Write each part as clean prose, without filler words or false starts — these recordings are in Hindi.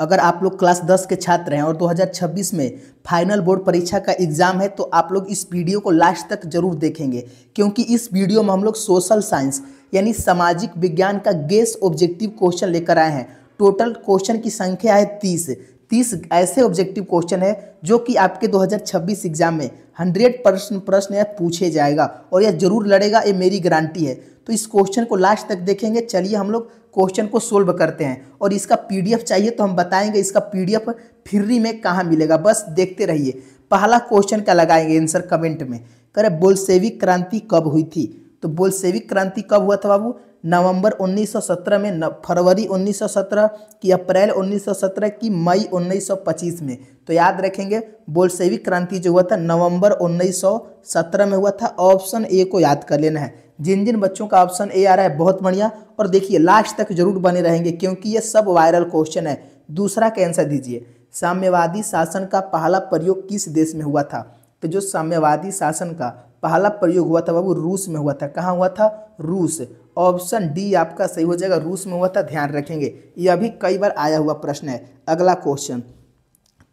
अगर आप लोग क्लास 10 के छात्र हैं और 2026 में फाइनल बोर्ड परीक्षा का एग्जाम है तो आप लोग इस वीडियो को लास्ट तक जरूर देखेंगे, क्योंकि इस वीडियो में हम लोग सोशल साइंस यानी सामाजिक विज्ञान का गेस ऑब्जेक्टिव क्वेश्चन लेकर आए हैं। टोटल क्वेश्चन की संख्या है 30 ऐसे ऑब्जेक्टिव क्वेश्चन है जो कि आपके 2026 एग्जाम में 100% प्रश्न यह पूछे जाएगा और यह जरूर लड़ेगा, ये मेरी गारंटी है। तो इस क्वेश्चन को लास्ट तक देखेंगे। चलिए हम लोग क्वेश्चन को सोल्व करते हैं, और इसका पीडीएफ चाहिए तो हम बताएंगे इसका पीडीएफ फ्री में कहाँ मिलेगा, बस देखते रहिए। पहला क्वेश्चन का लगाएंगे आंसर कमेंट में। करें बोल्शेविक क्रांति कब हुई थी? तो बोल्शेविक क्रांति कब हुआ था बाबू? नवंबर 1917 में, फरवरी 1917 की, अप्रैल 1917 की, मई 1925 में। तो याद रखेंगे बोल्शेविक क्रांति जो हुआ था नवंबर 1917 में हुआ था। ऑप्शन ए को याद कर लेना है। जिन जिन बच्चों का ऑप्शन ए आ रहा है बहुत बढ़िया, और देखिए लास्ट तक जरूर बने रहेंगे क्योंकि ये सब वायरल क्वेश्चन है। दूसरा का आंसर दीजिए। साम्यवादी शासन का पहला प्रयोग किस देश में हुआ था? तो जो साम्यवादी शासन का पहला प्रयोग हुआ था बाबू रूस में हुआ था। कहाँ हुआ था? रूस। ऑप्शन डी आपका सही हो जाएगा, रूस में हुआ था, ध्यान रखेंगे। यह भी कई बार आया हुआ प्रश्न है। अगला क्वेश्चन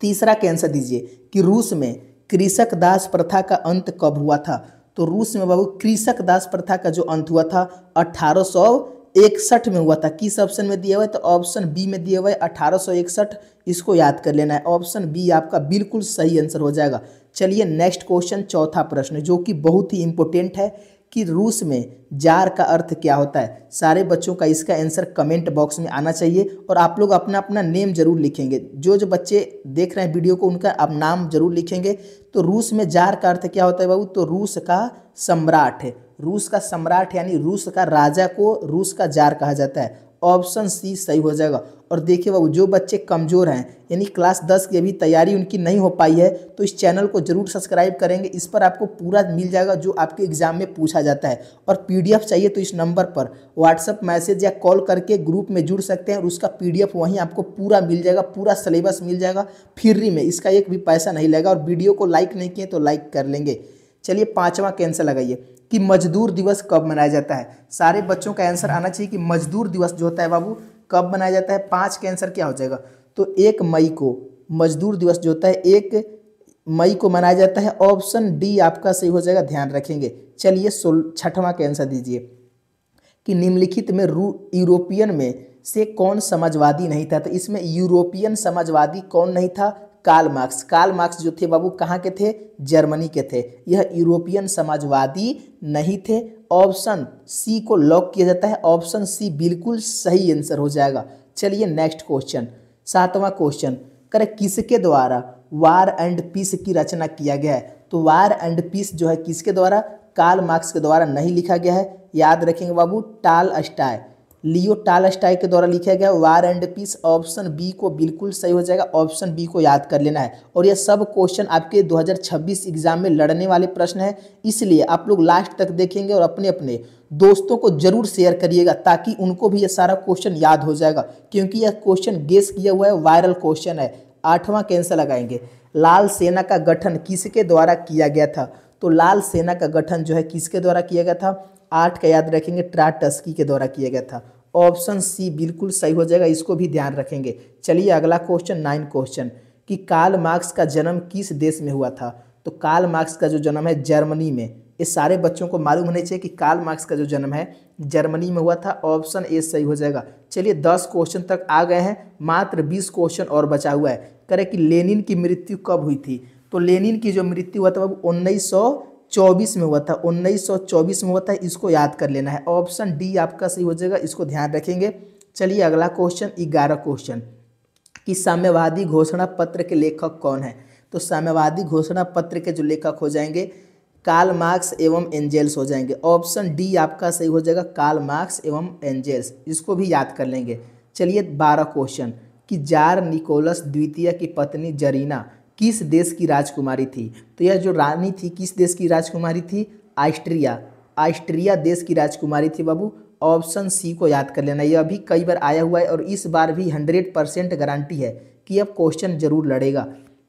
तीसरा का आंसर दीजिए कि रूस में कृषक दास प्रथा का अंत कब हुआ था? तो रूस में बाबू कृषक दास प्रथा का जो अंत हुआ था 1861 में हुआ था। किस ऑप्शन में दिया हुआ है? तो ऑप्शन बी में दिया हुआ है 1861। इसको याद कर लेना है, ऑप्शन बी आपका बिल्कुल सही आंसर हो जाएगा। चलिए नेक्स्ट क्वेश्चन, चौथा प्रश्न जो कि बहुत ही इंपॉर्टेंट है कि रूस में जार का अर्थ क्या होता है? सारे बच्चों का इसका आंसर कमेंट बॉक्स में आना चाहिए, और आप लोग अपना अपना नेम जरूर लिखेंगे। जो जो बच्चे देख रहे हैं वीडियो को उनका आप नाम जरूर लिखेंगे। तो रूस में जार का अर्थ क्या होता है बाबू? तो रूस का सम्राट है। रूस का सम्राट यानी रूस का राजा को रूस का जार कहा जाता है। ऑप्शन सी सही हो जाएगा। और देखिए बाबू जो बच्चे कमज़ोर हैं यानी क्लास 10 की अभी तैयारी उनकी नहीं हो पाई है तो इस चैनल को जरूर सब्सक्राइब करेंगे। इस पर आपको पूरा मिल जाएगा जो आपके एग्जाम में पूछा जाता है। और पीडीएफ चाहिए तो इस नंबर पर व्हाट्सअप मैसेज या कॉल करके ग्रुप में जुड़ सकते हैं, और उसका पीडीएफ वहीं आपको पूरा मिल जाएगा, पूरा सिलेबस मिल जाएगा फ्री में। इसका एक भी पैसा नहीं लगेगा। और वीडियो को लाइक नहीं किए तो लाइक कर लेंगे। चलिए पाँचवा का आंसर लगाइए कि मजदूर दिवस कब मनाया जाता है? सारे बच्चों का आंसर आना चाहिए कि मजदूर दिवस जो होता है बाबू कब मनाया जाता है। 5 का आंसर क्या हो जाएगा? तो 1 मई को मजदूर दिवस जो होता है 1 मई को मनाया जाता है। ऑप्शन डी आपका सही हो जाएगा, ध्यान रखेंगे। चलिए 6वां का आंसर दीजिए कि निम्नलिखित में यूरोपियन में से कौन समाजवादी नहीं था? तो इसमें यूरोपियन समाजवादी कौन नहीं था? Karl Marx. कार्ल मार्क्स जो थे बाबू कहाँ के थे? जर्मनी के थे। यह यूरोपियन समाजवादी नहीं थे। ऑप्शन सी को लॉक किया जाता है। ऑप्शन सी बिल्कुल सही आंसर हो जाएगा। चलिए नेक्स्ट क्वेश्चन, 7वां क्वेश्चन, करें किसके द्वारा वार एंड पीस की रचना किया गया है? तो वार एंड पीस जो है किसके द्वारा? कार्ल मार्क्स के द्वारा नहीं लिखा गया है। याद रखेंगे बाबू टॉलस्टॉय, लियो टॉलस्टॉय के द्वारा लिखा गया war and piece. Option B को बिल्कुल सही हो जाएगा। ऑप्शन बी को याद कर लेना है। और यह सब क्वेश्चन आपके 2026 एग्जाम में लड़ने वाले प्रश्न है, इसलिए आप लोग लास्ट तक देखेंगे और अपने अपने दोस्तों को जरूर शेयर करिएगा ताकि उनको भी यह सारा क्वेश्चन याद हो जाएगा, क्योंकि यह क्वेश्चन गेस किया हुआ है, वायरल क्वेश्चन है। 8वां का आंसर लगाएंगे। लाल सेना का गठन किसके द्वारा किया गया था? तो लाल सेना का गठन जो है किसके द्वारा किया गया था? 8 का याद रखेंगे, ट्राटस्की के द्वारा किया गया था। ऑप्शन सी बिल्कुल सही हो जाएगा, इसको भी ध्यान रखेंगे। चलिए अगला क्वेश्चन 9 क्वेश्चन कि कार्ल मार्क्स का जन्म किस देश में हुआ था? तो कार्ल मार्क्स का जो जन्म है जर्मनी में। ये सारे बच्चों को मालूम होने चाहिए कि कार्ल मार्क्स का जो जन्म है जर्मनी में हुआ था। ऑप्शन ए सही हो जाएगा। चलिए 10 क्वेश्चन तक आ गए हैं, मात्र 20 क्वेश्चन और बचा हुआ है। करें कि लेनिन की मृत्यु कब हुई थी? तो लेनिन की जो मृत्यु हुआ था वो 1924 में हुआ था। 1924 में हुआ था, इसको याद कर लेना है। ऑप्शन डी आपका सही हो जाएगा, इसको ध्यान रखेंगे। चलिए अगला क्वेश्चन 11 क्वेश्चन कि साम्यवादी घोषणा पत्र के लेखक कौन है? तो साम्यवादी घोषणा पत्र के जो लेखक हो जाएंगे कार्ल मार्क्स एवं एंजेल्स हो जाएंगे। ऑप्शन डी आपका सही हो जाएगा, कार्ल मार्क्स एवं एंजेल्स, इसको भी याद कर लेंगे। चलिए 12 क्वेश्चन कि जार निकोलस द्वितीय की पत्नी जरीना किस देश की राजकुमारी थी? तो यह जो रानी थी किस देश की राजकुमारी थी? ऑस्ट्रिया। ऑस्ट्रिया देश की राजकुमारी थी बाबू। ऑप्शन सी को याद कर लेना। यह भी कई बार आया हुआ है और इस बार भी 100% गारंटी है कि अब क्वेश्चन जरूर लड़ेगा।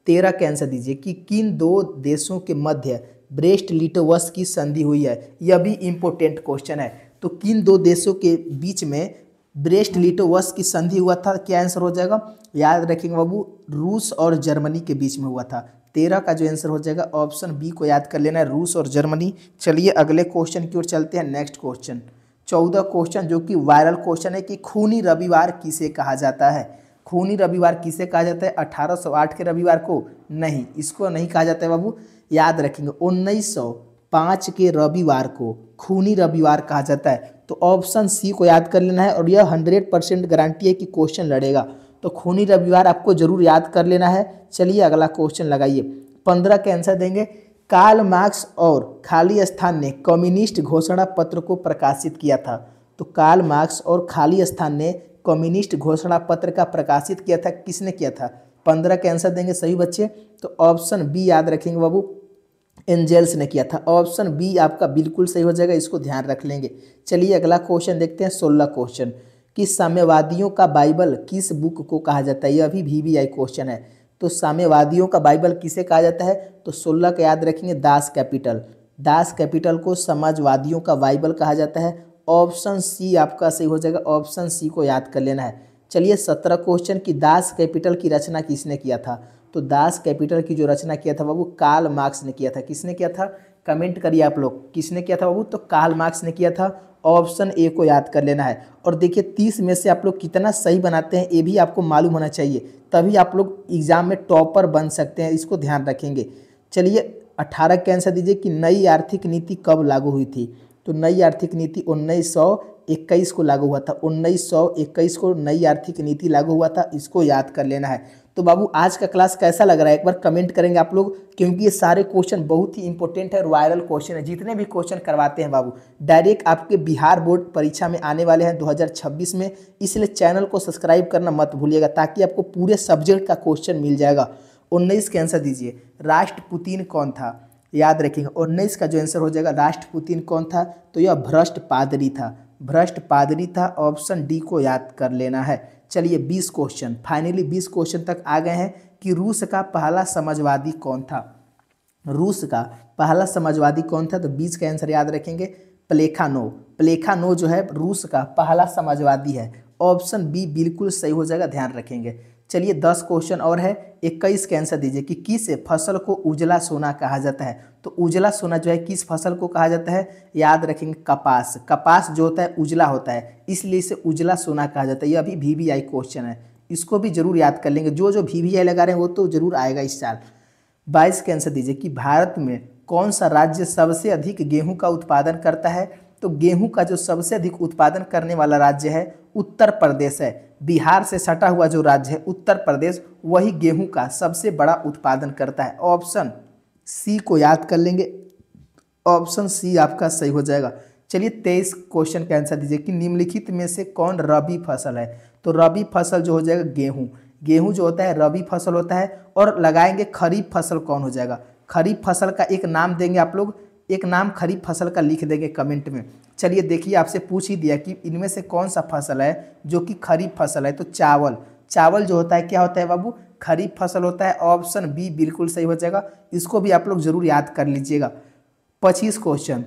13 का आंसर दीजिए कि किन 2 देशों के मध्य ब्रेस्ट लिटोवस की संधि हुई है? यह भी इम्पोर्टेंट क्वेश्चन है। तो किन 2 देशों के बीच में ब्रेस्ट लिटोवस की संधि हुआ था, क्या आंसर हो जाएगा, याद रखेंगे बाबू, रूस और जर्मनी के बीच में हुआ था। 13 का जो आंसर हो जाएगा ऑप्शन बी को याद कर लेना है, रूस और जर्मनी। चलिए अगले क्वेश्चन की ओर चलते हैं। नेक्स्ट क्वेश्चन 14 क्वेश्चन जो कि वायरल क्वेश्चन है कि खूनी रविवार किसे कहा जाता है। खूनी रविवार किसे कहा जाता है, 1808 के रविवार को नहीं, इसको नहीं कहा जाता है बाबू, याद रखेंगे 1905 के रविवार को खूनी रविवार कहा जाता है। तो ऑप्शन सी को याद कर लेना है और यह 100% गारंटी है कि क्वेश्चन लड़ेगा, तो खूनी रविवार आपको जरूर याद कर लेना है। चलिए अगला क्वेश्चन लगाइए। 15 का आंसर देंगे, कार्ल मार्क्स और खाली स्थान ने कम्युनिस्ट घोषणा पत्र को प्रकाशित किया था। तो कार्ल मार्क्स और खाली स्थान ने कम्युनिस्ट घोषणा पत्र का प्रकाशित किया था, किसने किया था। 15 का आंसर देंगे सही बच्चे, तो ऑप्शन बी याद रखेंगे बाबू, एंजेल्स ने किया था। ऑप्शन बी आपका बिल्कुल सही हो जाएगा, इसको ध्यान रख लेंगे। चलिए अगला क्वेश्चन देखते हैं। 16 क्वेश्चन कि साम्यवादियों का बाइबल किस बुक को कहा जाता है, यह भी VBI क्वेश्चन है। तो साम्यवादियों का बाइबल किसे कहा जाता है, तो 16 का याद रखेंगे, दास कैपिटल। दास कैपिटल को समाजवादियों का बाइबल कहा जाता है। ऑप्शन सी आपका सही हो जाएगा, ऑप्शन सी को याद कर लेना है। चलिए 17 क्वेश्चन की दास कैपिटल की रचना किसने किया था। तो दास कैपिटल की जो रचना किया था बाबू कार्ल मार्क्स ने किया था। किसने किया था, कमेंट करिए आप लोग, किसने किया था बाबू, तो कार्ल मार्क्स ने किया था। ऑप्शन ए को याद कर लेना है। और देखिए 30 में से आप लोग कितना सही बनाते हैं ये भी आपको मालूम होना चाहिए, तभी आप लोग एग्जाम में टॉपर बन सकते हैं, इसको ध्यान रखेंगे। चलिए 18 का आंसर दीजिए कि नई आर्थिक नीति कब लागू हुई थी। तो नई आर्थिक नीति 1921 को लागू हुआ था। 1921 को नई आर्थिक नीति लागू हुआ था, इसको याद कर लेना है। तो बाबू आज का क्लास कैसा लग रहा है एक बार कमेंट करेंगे आप लोग, क्योंकि ये सारे क्वेश्चन बहुत ही इंपॉर्टेंट है और वायरल क्वेश्चन है। जितने भी क्वेश्चन करवाते हैं बाबू डायरेक्ट आपके बिहार बोर्ड परीक्षा में आने वाले हैं 2026 में, इसलिए चैनल को सब्सक्राइब करना मत भूलिएगा ताकि आपको पूरे सब्जेक्ट का क्वेश्चन मिल जाएगा। 19 के आंसर दीजिए, राष्ट्रपुतीन कौन था, याद रखेंगे 19 का जो आंसर हो जाएगा राष्ट्रपुतीन कौन था, तो यह भ्रष्ट पादरी था, भ्रष्ट पादरी था। ऑप्शन डी को याद कर लेना है। चलिए 20 क्वेश्चन, फाइनली 20 क्वेश्चन तक आ गए हैं कि रूस का पहला समाजवादी कौन था। रूस का पहला समाजवादी कौन था, तो 20 का आंसर याद रखेंगे, प्लेखानोव। प्लेखानोव जो है रूस का पहला समाजवादी है। ऑप्शन बी बिल्कुल सही हो जाएगा, ध्यान रखेंगे। चलिए 10 क्वेश्चन और है। 21 का आंसर दीजिए कि किस फसल को उजला सोना कहा जाता है। तो उजला सोना जो है किस फसल को कहा जाता है, याद रखेंगे कपास। कपास जो होता है उजला होता है, इसलिए इसे उजला सोना कहा जाता है। यह भी VBI क्वेश्चन है, इसको भी जरूर याद कर लेंगे। जो जो VBI लगा रहे हैं वो तो जरूर आएगा इस साल। 22 का आंसर दीजिए कि भारत में कौन सा राज्य सबसे अधिक गेहूं का उत्पादन करता है। तो गेहूं का जो सबसे अधिक उत्पादन करने वाला राज्य है उत्तर प्रदेश है। बिहार से सटा हुआ जो राज्य है उत्तर प्रदेश, वही गेहूं का सबसे बड़ा उत्पादन करता है। ऑप्शन सी को याद कर लेंगे, ऑप्शन सी आपका सही हो जाएगा। चलिए 23 क्वेश्चन का आंसर दीजिए कि निम्नलिखित में से कौन रबी फसल है। तो रबी फसल जो हो जाएगा गेहूं। गेहूं जो होता है रबी फसल होता है। और लगाएंगे खरीफ फसल कौन हो जाएगा। खरीफ फसल का एक नाम देंगे आप लोग, एक नाम खरीफ फसल का लिख देंगे कमेंट में। चलिए देखिए आपसे पूछ ही दिया कि इनमें से कौन सा फसल है जो कि खरीफ फसल है। तो चावल, चावल जो होता है क्या होता है बाबू, खरीफ फसल होता है। ऑप्शन बी बिल्कुल सही हो जाएगा, इसको भी आप लोग जरूर याद कर लीजिएगा। 25 क्वेश्चन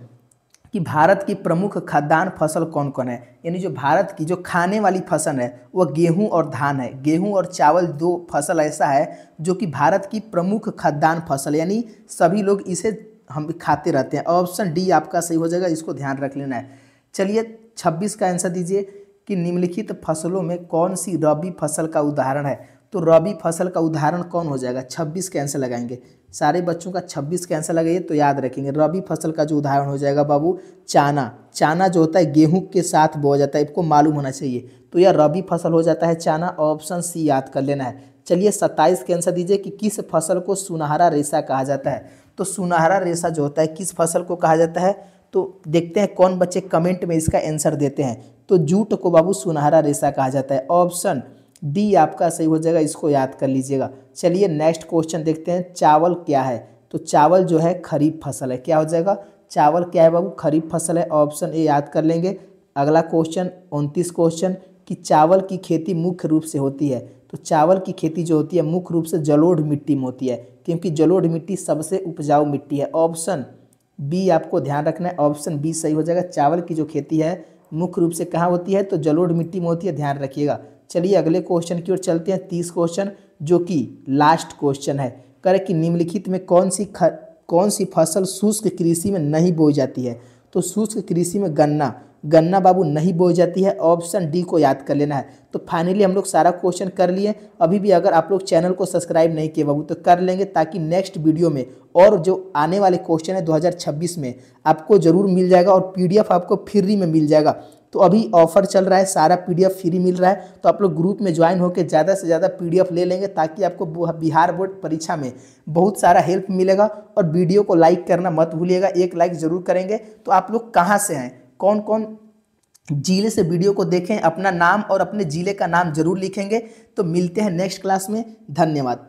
कि भारत की प्रमुख खाद्यान्न फसल कौन कौन है। यानी जो भारत की जो खाने वाली फसल है वह गेहूं और धान है। गेहूं और चावल दो फसल ऐसा है जो कि भारत की प्रमुख खाद्यान्न फसल, यानी सभी लोग इसे हम खाते रहते हैं। ऑप्शन डी आपका सही हो जाएगा, इसको ध्यान रख लेना है। चलिए 26 का आंसर दीजिए कि निम्नलिखित फसलों में कौन सी रबी फसल का उदाहरण है। तो रबी फसल का उदाहरण कौन हो जाएगा, 26 का आंसर लगाएंगे। सारे बच्चों का 26 का आंसर लगाइए तो याद रखेंगे। रबी फसल का जो उदाहरण हो जाएगा बाबू चाना। चाना जो होता है गेहूं के साथ बोया जाता है, इसको मालूम होना चाहिए। तो यह रबी फसल हो जाता है चाना। ऑप्शन सी याद कर लेना है। चलिए 27 के आंसर दीजिए कि किस फसल को सुनहरा रेशा कहा जाता है। तो सुनहरा रेशा जो होता है किस फसल को कहा जाता है, तो देखते हैं कौन बच्चे कमेंट में इसका आंसर देते हैं। तो जूट को बाबू सुनहरा रेशा कहा जाता है। ऑप्शन डी आपका सही हो जाएगा, इसको याद कर लीजिएगा। चलिए नेक्स्ट क्वेश्चन देखते हैं, चावल क्या है। तो चावल जो है खरीफ फसल है। क्या हो जाएगा, चावल क्या है बाबू, खरीफ फसल है। ऑप्शन ए याद कर लेंगे। अगला क्वेश्चन 29 क्वेश्चन कि चावल की खेती मुख्य रूप से होती है। तो चावल की खेती जो होती है मुख्य रूप से जलोढ़ मिट्टी में होती है, क्योंकि जलोढ़ मिट्टी सबसे उपजाऊ मिट्टी है। ऑप्शन बी आपको ध्यान रखना है, ऑप्शन बी सही हो जाएगा। चावल की जो खेती है मुख्य रूप से कहाँ होती है, तो जलोढ़ मिट्टी में होती है, ध्यान रखिएगा। चलिए अगले क्वेश्चन की ओर चलते हैं, 30 क्वेश्चन, जो कि लास्ट क्वेश्चन है। कह कि निम्नलिखित में कौन सी फसल शुष्क कृषि में नहीं बोई जाती है। तो शुष्क कृषि में गन्ना बाबू नहीं बोई जाती है, ऑप्शन डी को याद कर लेना है। तो फाइनली हम लोग सारा क्वेश्चन कर लिए। अभी भी अगर आप लोग चैनल को सब्सक्राइब नहीं किए बाबू तो कर लेंगे, ताकि नेक्स्ट वीडियो में और जो आने वाले क्वेश्चन है 2026 में आपको जरूर मिल जाएगा, और PDF आपको फ्री में मिल जाएगा। तो अभी ऑफर चल रहा है, सारा PDF फ्री मिल रहा है, तो आप लोग ग्रुप में ज्वाइन होकर ज़्यादा से ज़्यादा PDF ले लेंगे, ताकि आपको बिहार बोर्ड परीक्षा में बहुत सारा हेल्प मिलेगा। और वीडियो को लाइक करना मत भूलिएगा, एक लाइक ज़रूर करेंगे। तो आप लोग कहाँ से हैं, कौन कौन जिले से वीडियो को देखें, अपना नाम और अपने जिले का नाम जरूर लिखेंगे। तो मिलते हैं नेक्स्ट क्लास में, धन्यवाद।